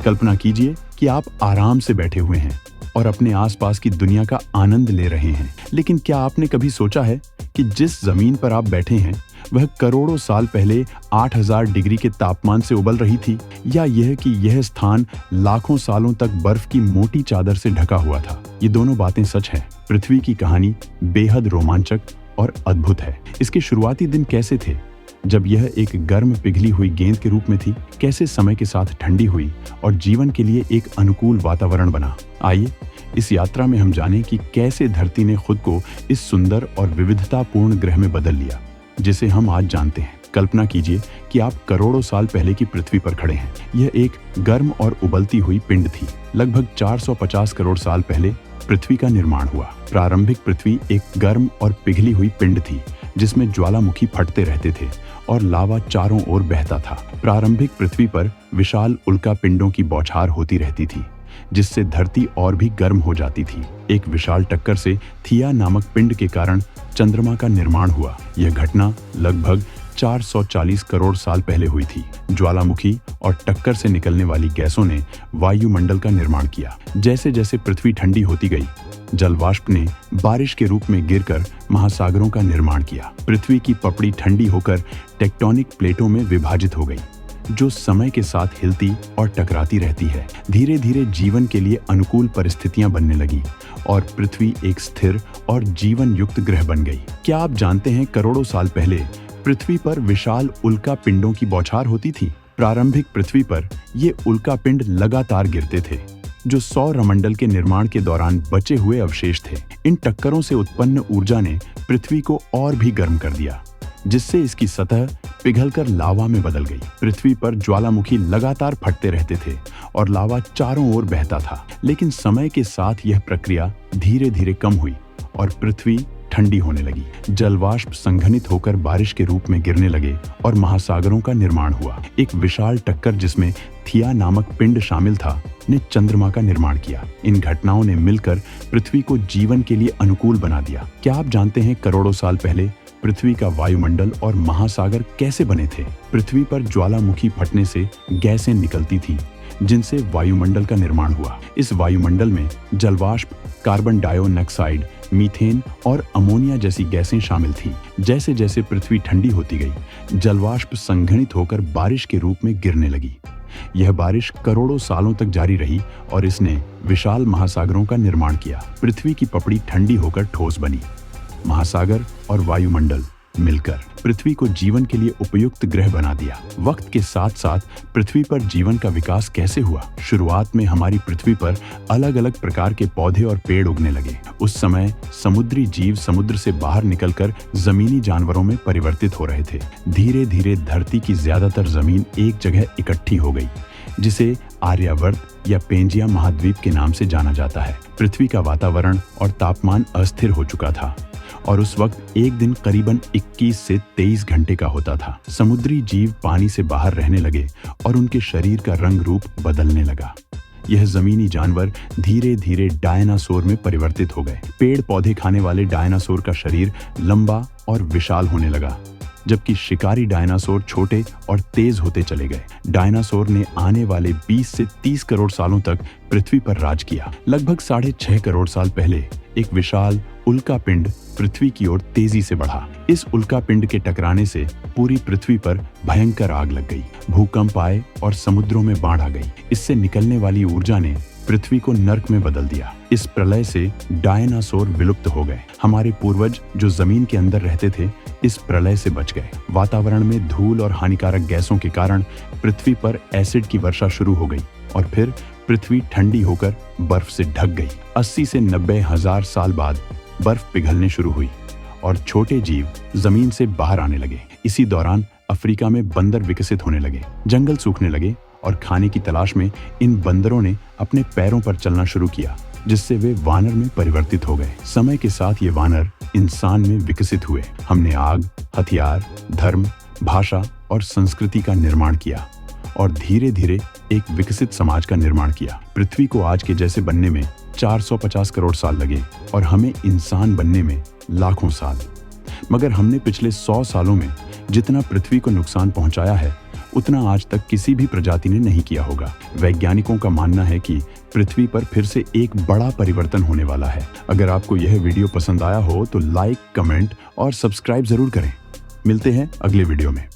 कल्पना कीजिए कि आप आराम से बैठे हुए हैं और अपने आसपास की दुनिया का आनंद ले रहे हैं। लेकिन क्या आपने कभी सोचा है कि जिस जमीन पर आप बैठे हैं वह करोड़ों साल पहले 8000 डिग्री के तापमान से उबल रही थी, या यह कि यह स्थान लाखों सालों तक बर्फ की मोटी चादर से ढका हुआ था? ये दोनों बातें सच है। पृथ्वी की कहानी बेहद रोमांचक और अद्भुत है। इसके शुरुआती दिन कैसे थे, जब यह एक गर्म पिघली हुई गेंद के रूप में थी? कैसे समय के साथ ठंडी हुई और जीवन के लिए एक अनुकूल वातावरण बना? आइए इस यात्रा में हम जानें कि कैसे धरती ने खुद को इस सुंदर और विविधतापूर्ण ग्रह में बदल लिया जिसे हम आज जानते हैं। कल्पना कीजिए कि आप करोड़ों साल पहले की पृथ्वी पर खड़े हैं। यह एक गर्म और उबलती हुई पिंड थी। लगभग 450 करोड़ साल पहले पृथ्वी का निर्माण हुआ। प्रारंभिक पृथ्वी एक गर्म और पिघली हुई पिंड थी जिसमें ज्वालामुखी फटते रहते थे और लावा चारों ओर बहता था। प्रारंभिक पृथ्वी पर विशाल उल्का पिंडों की बौछार होती रहती थी जिससे धरती और भी गर्म हो जाती थी। एक विशाल टक्कर से थिया नामक पिंड के कारण चंद्रमा का निर्माण हुआ। यह घटना लगभग 440 करोड़ साल पहले हुई थी। ज्वालामुखी और टक्कर से निकलने वाली गैसों ने वायुमंडल का निर्माण किया। जैसे जैसे पृथ्वी ठंडी होती गई, जलवाष्प ने बारिश के रूप में गिरकर महासागरों का निर्माण किया। पृथ्वी की पपड़ी ठंडी होकर टेक्टोनिक प्लेटों में विभाजित हो गई, जो समय के साथ हिलती और टकराती रहती है। धीरे धीरे जीवन के लिए अनुकूल परिस्थितियां बनने लगी और पृथ्वी एक स्थिर और जीवन युक्त ग्रह बन गई। क्या आप जानते हैं, करोड़ों साल पहले पृथ्वी पर विशाल उल्का पिंडों की बौछार होती थी। प्रारंभिक पृथ्वी पर ये उल्का पिंड लगातार गिरते थे, जो सौरमंडल के निर्माण के दौरान बचे हुए अवशेष थे। इन टक्करों से उत्पन्न ऊर्जा ने पृथ्वी को और भी गर्म कर दिया, जिससे इसकी सतह पिघलकर लावा में बदल गई। पृथ्वी पर ज्वालामुखी लगातार फटते रहते थे और लावा चारों ओर बहता था। लेकिन समय के साथ यह प्रक्रिया धीरे धीरे कम हुई और पृथ्वी ठंडी होने लगी। जलवाष्प संघनित होकर बारिश के रूप में गिरने लगे और महासागरों का निर्माण हुआ। एक विशाल टक्कर जिसमें थिया नामक पिंड शामिल था, ने चंद्रमा का निर्माण किया। इन घटनाओं ने मिलकर पृथ्वी को जीवन के लिए अनुकूल बना दिया। क्या आप जानते हैं, करोड़ों साल पहले पृथ्वी का वायुमंडल और महासागर कैसे बने थे? पृथ्वी पर ज्वालामुखी फटने से गैसें निकलती थीं, जिनसे वायुमंडल का निर्माण हुआ। इस वायुमंडल में जलवाष्प, कार्बन डाइऑक्साइड, मीथेन और अमोनिया जैसी गैसें शामिल थीं। जैसे जैसे पृथ्वी ठंडी होती गई, जलवाष्प संघनित होकर बारिश के रूप में गिरने लगी। यह बारिश करोड़ों सालों तक जारी रही और इसने विशाल महासागरों का निर्माण किया। पृथ्वी की पपड़ी ठंडी होकर ठोस बनी। महासागर और वायुमंडल मिलकर पृथ्वी को जीवन के लिए उपयुक्त ग्रह बना दिया। वक्त के साथ साथ पृथ्वी पर जीवन का विकास कैसे हुआ? शुरुआत में हमारी पृथ्वी पर अलग अलग प्रकार के पौधे और पेड़ उगने लगे। उस समय समुद्री जीव समुद्र से बाहर निकलकर जमीनी जानवरों में परिवर्तित हो रहे थे। धीरे धीरे धरती की ज्यादातर जमीन एक जगह इकट्ठी हो गई, जिसे आर्यावर्त या पेंजिया महाद्वीप के नाम से जाना जाता है। पृथ्वी का वातावरण और तापमान अस्थिर हो चुका था और उस वक्त एक दिन करीबन 21 से 23 घंटे का होता था। समुद्री जीव पानी से बाहर रहने लगे और उनके शरीर का रंग रूप बदलने लगा। यह जमीनी जानवर धीरे धीरे डायनासोर में परिवर्तित हो गए। पेड़ पौधे खाने वाले डायनासोर का शरीर लंबा और विशाल होने लगा, जबकि शिकारी डायनासोर छोटे और तेज होते चले गए। डायनासोर ने आने वाले 20 से 30 करोड़ सालों तक पृथ्वी पर राज किया। लगभग 6.5 करोड़ साल पहले एक विशाल उल्का पिंड पृथ्वी की ओर तेजी से बढ़ा। इस उल्का पिंड के टकराने से पूरी पृथ्वी पर भयंकर आग लग गई। भूकंप आए और समुद्रों में बाढ़ आ गई। इससे निकलने वाली ऊर्जा ने पृथ्वी को नर्क में बदल दिया। इस प्रलय से डायनासोर विलुप्त हो गए। हमारे पूर्वज जो जमीन के अंदर रहते थे, इस प्रलय से बच गए। वातावरण में धूल और हानिकारक गैसों के कारण पृथ्वी पर एसिड की वर्षा शुरू हो गई और फिर पृथ्वी ठंडी होकर बर्फ से ढक गई। 80 से 90 हजार साल बाद बर्फ पिघलने शुरू हुई और छोटे जीव जमीन से बाहर आने लगे। इसी दौरान अफ्रीका में बंदर विकसित होने लगे। जंगल सूखने लगे और खाने की तलाश में इन बंदरों ने अपने पैरों पर चलना शुरू किया, जिससे वे वानर में परिवर्तित हो गए। समय के साथ ये वानर इंसान में विकसित हुए। हमने आग, हथियार, धर्म, भाषा और संस्कृति का निर्माण किया और धीरे धीरे एक विकसित समाज का निर्माण किया। पृथ्वी को आज के जैसे बनने में 450 करोड़ साल लगे और हमें इंसान बनने में लाखों साल। मगर हमने पिछले 100 सालों में जितना पृथ्वी को नुकसान पहुंचाया है, उतना आज तक किसी भी प्रजाति ने नहीं किया होगा। वैज्ञानिकों का मानना है कि पृथ्वी पर फिर से एक बड़ा परिवर्तन होने वाला है। अगर आपको यह वीडियो पसंद आया हो तो लाइक, कमेंट और सब्सक्राइब जरूर करें। मिलते हैं अगले वीडियो में।